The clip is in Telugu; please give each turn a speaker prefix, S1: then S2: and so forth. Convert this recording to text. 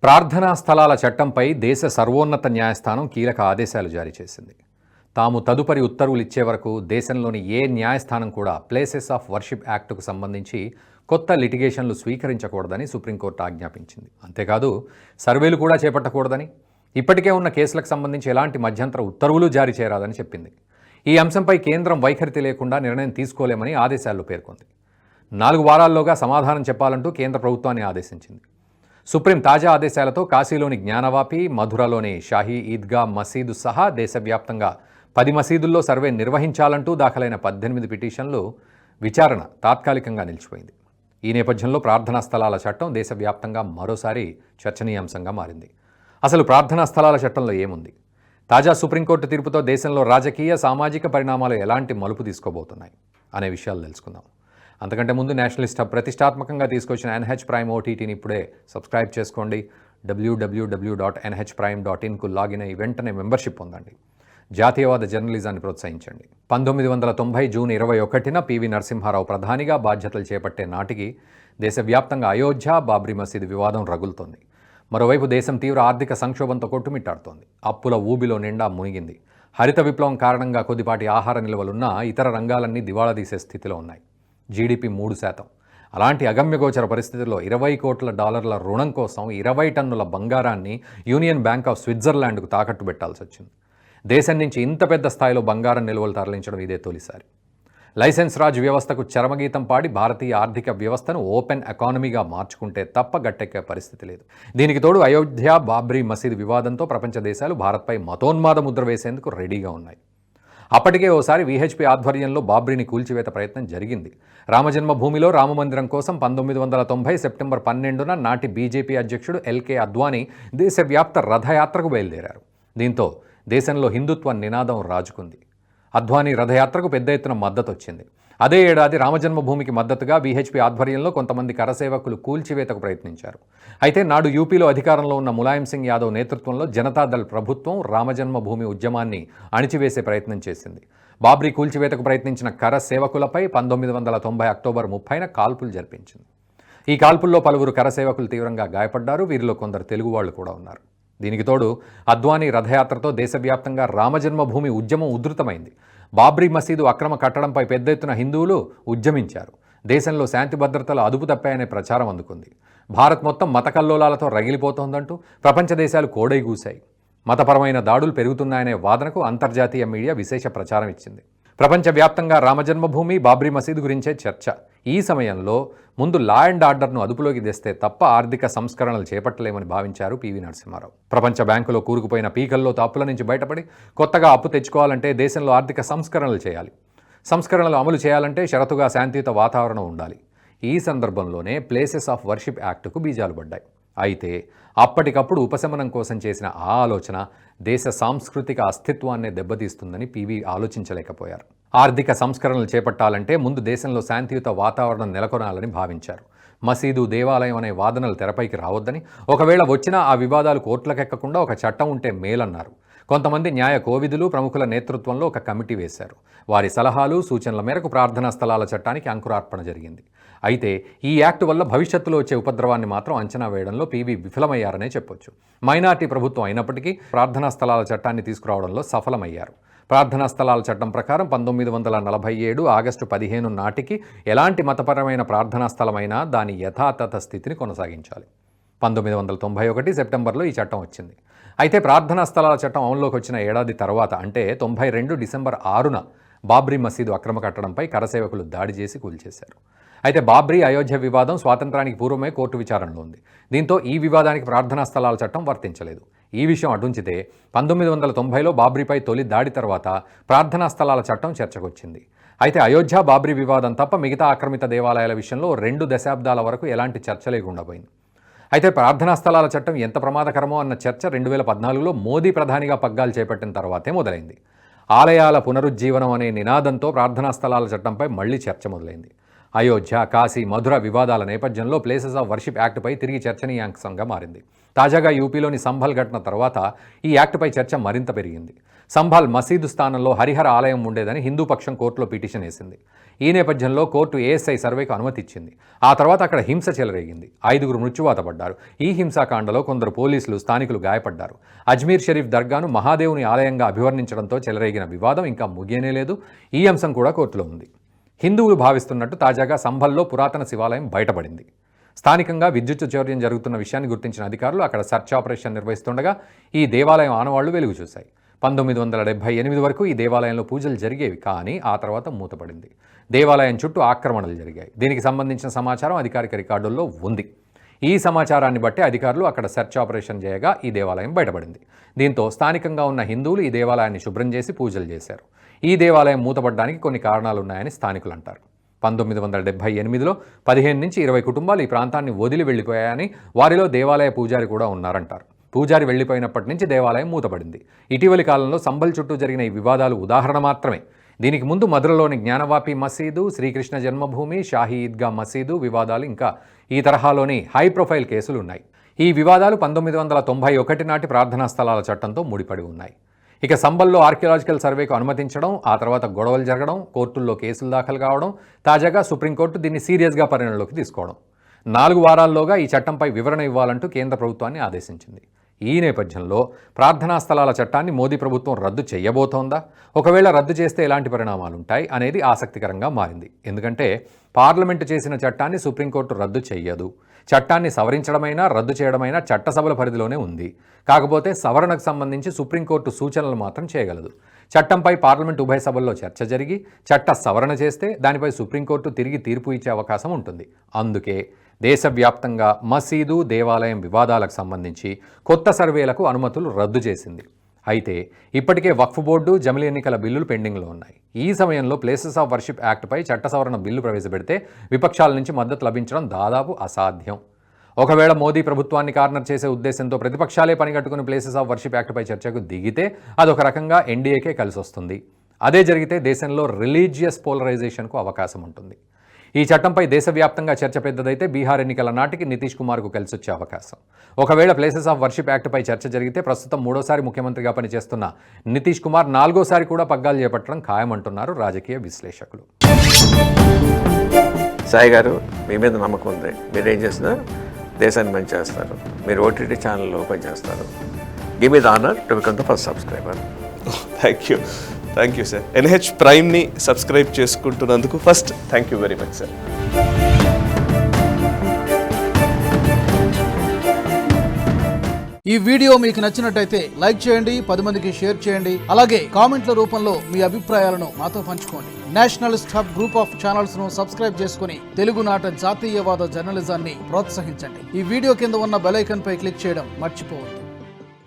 S1: ప్రార్థనా స్థలాల చట్టంపై దేశ సర్వోన్నత న్యాయస్థానం కీలక ఆదేశాలు జారీ చేసింది. తాము తదుపరి ఉత్తర్వులు ఇచ్చే వరకు దేశంలోని ఏ న్యాయస్థానం కూడా ప్లేసెస్ ఆఫ్ వర్షిప్ యాక్టుకు సంబంధించి కొత్త లిటిగేషన్లు స్వీకరించకూడదని సుప్రీంకోర్టు ఆజ్ఞాపించింది. అంతేకాదు సర్వేలు కూడా చేపట్టకూడదని, ఇప్పటికే ఉన్న కేసులకు సంబంధించి ఎలాంటి మధ్యంతర ఉత్తర్వులు జారీ చేయరాదని చెప్పింది. ఈ అంశంపై కేంద్రం వైఖరి లేకుండా నిర్ణయం తీసుకోలేమని ఆదేశాల్లో పేర్కొంది. 4 వారాల్లోగా సమాధానం చెప్పాలంటూ కేంద్ర ప్రభుత్వాన్ని ఆదేశించింది. సుప్రీం తాజా ఆదేశాలతో కాశీలోని జ్ఞానవాపి, మధురలోని షాహీ ఈద్గా మసీదు సహా దేశవ్యాప్తంగా 10 మసీదుల్లో సర్వే నిర్వహించాలంటూ దాఖలైన 18 పిటిషన్లు విచారణ తాత్కాలికంగా నిలిచిపోయింది. ఈ నేపథ్యంలో ప్రార్థనా స్థలాల చట్టం దేశవ్యాప్తంగా మరోసారి చర్చనీయాంశంగా మారింది. అసలు ప్రార్థనా స్థలాల చట్టంలో ఏముంది? తాజా సుప్రీంకోర్టు తీర్పుతో దేశంలో రాజకీయ, సామాజిక పరిణామాలు ఎలాంటి మలుపు తీసుకోబోతున్నాయి అనే విషయాలు తెలుసుకుందాం. అంతకంటే ముందు నేషనలిస్ట్ హబ్ ప్రతిష్టాత్మకంగా తీసుకొచ్చిన NH ప్రైమ్ ఓటీటీని ఇప్పుడే సబ్స్క్రైబ్ చేసుకోండి. www.nhprime.in కు లాగిన్ అయ్యి వెంటనే మెంబర్షిప్ పొందండి. జాతీయవాద జర్నలిజాన్ని ప్రోత్సహించండి. 1990 జూన్ 21న పివి నరసింహారావు ప్రధానిగా బాధ్యతలు చేపట్టే నాటికి దేశవ్యాప్తంగా అయోధ్య, బాబ్రీ మసీదు వివాదం రగులుతోంది. మరోవైపు దేశం తీవ్ర ఆర్థిక సంక్షోభంతో కొట్టుమిట్టాడుతోంది. అప్పుల ఊబిలో నిండా మునిగింది. హరిత విప్లవం కారణంగా కొద్దిపాటి ఆహార నిల్వలున్నా ఇతర రంగాలన్నీ దివాళా తీసే స్థితిలో ఉన్నాయి. జీడీపీ 3%. అలాంటి అగమ్యగోచర పరిస్థితుల్లో $20 కోట్ల రుణం కోసం 20 టన్నుల బంగారాన్ని యూనియన్ బ్యాంక్ ఆఫ్ స్విట్జర్లాండ్కు తాకట్టు పెట్టాల్సి వచ్చింది. దేశం నుంచి ఇంత పెద్ద స్థాయిలో బంగారం నిల్వలు తరలించడం ఇదే తొలిసారి. లైసెన్స్ రాజ్ వ్యవస్థకు చరమగీతం పాడి భారతీయ ఆర్థిక వ్యవస్థను ఓపెన్ ఎకానమీగా మార్చుకుంటే తప్ప గట్టెక్కే పరిస్థితి లేదు. దీనికి తోడు అయోధ్య, బాబ్రీ మసీదు వివాదంతో ప్రపంచ దేశాలు భారత్పై మతోన్మాద ముద్ర వేసేందుకు రెడీగా ఉన్నాయి. అప్పటికే ఓసారి విహెచ్పి ఆధ్వర్యంలో బాబ్రీని కూల్చివేత ప్రయత్నం జరిగింది. రామజన్మభూమిలో రామమందిరం కోసం 1990 సెప్టెంబర్ 12న నాటి బీజేపీ అధ్యక్షుడు ఎల్కే అద్వానీ దేశవ్యాప్త రథయాత్రకు బయలుదేరారు. దీంతో దేశంలో హిందుత్వ నినాదం రాజుకుంది. అద్వానీ రథయాత్రకు పెద్ద ఎత్తున మద్దతు వచ్చింది. అదే ఏడాది రామజన్మభూమికి మద్దతుగా విహెచ్పి ఆధ్వర్యంలో కొంతమంది కరసేవకులు కూల్చివేతకు ప్రయత్నించారు. అయితే నాడు యూపీలో అధికారంలో ఉన్న ములాయం సింగ్ యాదవ్ నేతృత్వంలో జనతాదళ్ ప్రభుత్వం రామజన్మభూమి ఉద్యమాన్ని అణిచివేసే ప్రయత్నం చేసింది. బాబ్రీ కూల్చివేతకు ప్రయత్నించిన కరసేవకులపై 1990 అక్టోబర్ 30న కాల్పులు జరిపించింది. ఈ కాల్పుల్లో పలువురు కరసేవకులు తీవ్రంగా గాయపడ్డారు. వీరిలో కొందరు తెలుగు వాళ్ళు కూడా ఉన్నారు. దీనికి తోడు అద్వానీ రథయాత్రతో దేశవ్యాప్తంగా రామజన్మభూమి ఉద్యమం ఉధృతమైంది. బాబ్రీ మసీదు అక్రమ కట్టడంపై పెద్ద ఎత్తున హిందువులు ఉద్యమించారు. దేశంలో శాంతి భద్రతలు అదుపు తప్పాయనే ప్రచారం అందుకుంది. భారత్ మొత్తం మత కల్లోలాలతో రగిలిపోతోందంటూ ప్రపంచ దేశాలు కోడైగూశాయి. మతపరమైన దాడులు పెరుగుతున్నాయనే వాదనకు అంతర్జాతీయ మీడియా విశేష ప్రచారం ఇచ్చింది. ప్రపంచవ్యాప్తంగా రామజన్మభూమి, బాబ్రీ మసీదు గురించే చర్చ. ఈ సమయంలో ముందు లా అండ్ ఆర్డర్ను అదుపులోకి తెస్తే తప్ప ఆర్థిక సంస్కరణలు చేపట్టలేమని భావించారు పివి నరసింహారావు. ప్రపంచ బ్యాంకులో కూరుకుపోయిన పీకల్లో అప్పుల నుంచి బయటపడి కొత్తగా అప్పు తెచ్చుకోవాలంటే దేశంలో ఆర్థిక సంస్కరణలు చేయాలి. సంస్కరణలు అమలు చేయాలంటే షరతుగా శాంతియుత వాతావరణం ఉండాలి. ఈ సందర్భంలోనే ప్లేసెస్ ఆఫ్ వర్షిప్ యాక్టుకు బీజాలు పడ్డాయి. అయితే అప్పటికప్పుడు ఉపశమనం కోసం చేసిన ఆ ఆలోచన దేశ సాంస్కృతిక అస్తిత్వాన్నే దెబ్బతీస్తుందని పివి ఆలోచించలేకపోయారు. ఆర్థిక సంస్కరణలు చేపట్టాలంటే ముందు దేశంలో శాంతియుత వాతావరణం నెలకొనాలని భావించారు. మసీదు, దేవాలయం అనే వాదనలు తెరపైకి రావద్దని, ఒకవేళ వచ్చినా ఆ వివాదాలు కోర్టులకెక్కకుండా ఒక చట్టం ఉంటే మేలన్నారు. కొంతమంది న్యాయ కోవిదులు, ప్రముఖుల నేతృత్వంలో ఒక కమిటీ వేశారు. వారి సలహాలు, సూచనల మేరకు ప్రార్థనా స్థలాల చట్టానికి అంకురార్పణ జరిగింది. అయితే ఈ యాక్టు వల్ల భవిష్యత్తులో వచ్చే ఉపద్రవాన్ని మాత్రం అంచనా వేయడంలో పివి విఫలమయ్యారనే చెప్పొచ్చు. మైనార్టీ ప్రభుత్వం అయినప్పటికీ ప్రార్థనా స్థలాల చట్టాన్ని తీసుకురావడంలో సఫలమయ్యారు. ప్రార్థనా స్థలాల చట్టం ప్రకారం 1947 ఆగస్టు 15 నాటికి ఎలాంటి మతపరమైన ప్రార్థనా స్థలమైనా దాని యథాతథ స్థితిని కొనసాగించాలి. 1991 సెప్టెంబర్లో ఈ చట్టం వచ్చింది. అయితే ప్రార్థనా స్థలాల చట్టం అమల్లోకి వచ్చిన ఏడాది తర్వాత అంటే 92 డిసెంబర్ 6న బాబ్రీ మసీదు అక్రమ కట్టడంపై కరసేవకులు దాడి చేసి కూల్చేశారు. అయితే బాబ్రీ, అయోధ్య వివాదం స్వాతంత్రానికి పూర్వమే కోర్టు విచారణలో ఉంది. దీంతో ఈ వివాదానికి ప్రార్థనా స్థలాల చట్టం వర్తించలేదు. ఈ విషయం అటుంచితే 1990లో బాబ్రీపై తొలి దాడి తర్వాత ప్రార్థనా స్థలాల చట్టం చర్చకొచ్చింది. అయితే అయోధ్య, బాబ్రీ వివాదం తప్ప మిగతా ఆక్రమిత దేవాలయాల విషయంలో 2 దశాబ్దాల వరకు ఎలాంటి చర్చ లేకుండా పోయింది. అయితే ప్రార్థనా స్థలాల చట్టం ఎంత ప్రమాదకరమో అన్న చర్చ 2014లో మోదీ ప్రధానిగా పగ్గాలు చేపట్టిన తర్వాతే మొదలైంది. ఆలయాల పునరుజ్జీవనం అనే నినాదంతో ప్రార్థనా స్థలాల చట్టంపై మళ్లీ చర్చ మొదలైంది. అయోధ్య, కాశీ, మధుర వివాదాల నేపథ్యంలో ప్లేసెస్ ఆఫ్ వర్షిప్ యాక్ట్పై తిరిగి చర్చనీయాంశంగా మారింది. తాజాగా యూపీలోని సంభల్ ఘటన తర్వాత ఈ యాక్ట్పై చర్చ మరింత పెరిగింది. సంభల్ మసీదు స్థానంలో హరిహర ఆలయం ఉండేదని హిందూ పక్షం కోర్టులో పిటిషన్ వేసింది. ఈ నేపథ్యంలో కోర్టు ఏఎస్ఐ సర్వేకు అనుమతి ఇచ్చింది. ఆ తర్వాత అక్కడ హింస చెలరేగింది. 5 మృత్యువాత పడ్డారు. ఈ హింసాకాండలో కొందరు పోలీసులు, స్థానికులు గాయపడ్డారు. అజ్మీర్ షరీఫ్ దర్గాను మహాదేవుని ఆలయంగా అభివర్ణించడంతో చెలరేగిన వివాదం ఇంకా ముగియనే లేదు. ఈ అంశం కూడా కోర్టులో ఉంది. హిందువులు భావిస్తున్నట్టు తాజాగా సంభల్లో పురాతన శివాలయం బయటపడింది. స్థానికంగా విద్యుత్ చౌర్యం జరుగుతున్న విషయాన్ని గుర్తించిన అధికారులు అక్కడ సెర్చ్ ఆపరేషన్ నిర్వహిస్తుండగా ఈ దేవాలయం ఆనవాళ్లు వెలుగు చూశాయి. 1978 వరకు ఈ దేవాలయంలో పూజలు జరిగేవి, కానీ ఆ తర్వాత మూతపడింది. దేవాలయం చుట్టూ ఆక్రమణలు జరిగాయి. దీనికి సంబంధించిన సమాచారం అధికారిక రికార్డుల్లో ఉంది. ఈ సమాచారాన్ని బట్టి అధికారులు అక్కడ సెర్చ్ ఆపరేషన్ చేయగా ఈ దేవాలయం బయటపడింది. దీంతో స్థానికంగా ఉన్న హిందువులు ఈ దేవాలయాన్ని శుభ్రం చేసి పూజలు చేశారు. ఈ దేవాలయం మూతపడడానికి కొన్ని కారణాలున్నాయని స్థానికులు అంటారు. 1978లో 15 నుంచి 20 కుటుంబాలు ఈ ప్రాంతాన్ని వదిలి వెళ్లిపోయాయని, వారిలో దేవాలయ పూజారి కూడా ఉన్నారంటారు. పూజారి వెళ్లిపోయినప్పటి నుంచి దేవాలయం మూతపడింది. ఇటీవలి కాలంలో సంభల్ చుట్టూ జరిగిన ఈ వివాదాలు ఉదాహరణ మాత్రమే. దీనికి ముందు మధురలోని జ్ఞానవాపి మసీదు, శ్రీకృష్ణ జన్మభూమి, షాహీ ఈద్గా మసీదు వివాదాలు, ఇంకా ఈ తరహాలోని హై ప్రొఫైల్ కేసులు ఉన్నాయి. ఈ వివాదాలు 1991 నాటి ప్రార్థనా స్థలాల చట్టంతో ముడిపడి ఉన్నాయి. ఇక సంభల్లో ఆర్కియలాజికల్ సర్వేకు అనుమతించడం, ఆ తర్వాత గొడవలు జరగడం, కోర్టుల్లో కేసులు దాఖలు కావడం, తాజాగా సుప్రీంకోర్టు దీన్ని సీరియస్గా పరిగణలోకి తీసుకోవడం. 4 వారాల్లోగా ఈ చట్టంపై వివరణ ఇవ్వాలంటూ కేంద్ర ప్రభుత్వాన్ని ఆదేశించింది. ఈ నేపథ్యంలో ప్రార్థనా స్థలాల చట్టాన్ని మోదీ ప్రభుత్వం రద్దు చేయబోతోందా? ఒకవేళ రద్దు చేస్తే ఎలాంటి పరిణామాలుంటాయి అనేది ఆసక్తికరంగా మారింది. ఎందుకంటే పార్లమెంటు చేసిన చట్టాన్ని సుప్రీంకోర్టు రద్దు చేయదు. చట్టాన్ని సవరించడమైనా రద్దు చేయడమైనా చట్టసభల పరిధిలోనే ఉంది. కాకపోతే సవరణకు సంబంధించి సుప్రీంకోర్టు సూచనలు మాత్రం చేయగలదు. చట్టంపై పార్లమెంటు ఉభయ సభల్లో చర్చ జరిగి చట్ట సవరణ చేస్తే దానిపై సుప్రీంకోర్టు తిరిగి తీర్పు ఇచ్చే అవకాశం ఉంటుంది. అందుకే దేశవ్యాప్తంగా మసీదు, దేవాలయం వివాదాలకు సంబంధించి కొత్త సర్వేలకు అనుమతులు రద్దు చేసింది. అయితే ఇప్పటికే వక్ఫ్ బోర్డు, జమిలి ఎన్నికల బిల్లులు పెండింగ్లో ఉన్నాయి. ఈ సమయంలో ప్లేసెస్ ఆఫ్ వర్షిప్ యాక్ట్పై చట్ట సవరణ బిల్లు ప్రవేశపెడితే విపక్షాల నుంచి మద్దతు లభించడం దాదాపు అసాధ్యం. ఒకవేళ మోదీ ప్రభుత్వాన్ని కార్నర్ చేసే ఉద్దేశంతో ప్రతిపక్షాలే పనిగట్టుకుని ప్లేసెస్ ఆఫ్ వర్షిప్ యాక్ట్పై చర్చకు దిగితే అదొక రకంగా ఎన్డీఏకే కలిసి వస్తుంది. అదే జరిగితే దేశంలో రిలీజియస్ పోలరైజేషన్కు అవకాశం ఉంటుంది. ఈ చట్టంపై దేశవ్యాప్తంగా చర్చ పెద్దదైతే బీహార్ ఎన్నికల నాటికి నితీష్ కుమార్కు కలిసొచ్చే అవకాశం. ఒకవేళ ప్లేసెస్ ఆఫ్ వర్షిప్ యాక్ట్పై చర్చ జరిగితే ప్రస్తుతం 3వ ముఖ్యమంత్రిగా పనిచేస్తున్న నితీష్ కుమార్ 4వ కూడా పగ్గాలు చేపట్టడం ఖాయమంటున్నారు రాజకీయ విశ్లేషకులు.
S2: సాయి గారు, మీ మీద నమ్మకం ఉంది. మీరు ఏం చేసినా దేశాన్ని మంచి చేస్తారు. మీరు ఓటీటీ ఛానల్ ఓపెన్ చేస్తారు. Give me the honour to become the first subscriber.
S3: Thank you sir. NH ప్రైమ్ని సబ్స్క్రైబ్ చేసుకుంటున్నందుకు first thank you very much sir.
S4: ఈ వీడియో మీకు నచ్చినట్టయితే లైక్ చేయండి, 10 మందికి షేర్ చేయండి. అలాగే కామెంట్ల రూపంలో మీ అభిప్రాయాలను మాతో పంచుకోండి. Nationalist hub group of channels ను సబ్స్క్రైబ్ చేసుకుని తెలుగునాట జాతీయవాద జర్నలిజాన్ని ప్రోత్సహించండి. ఈ వీడియో కింద ఉన్న బెల్ ఐకాన్ పై క్లిక్ చేయడం మర్చిపోవద్దు.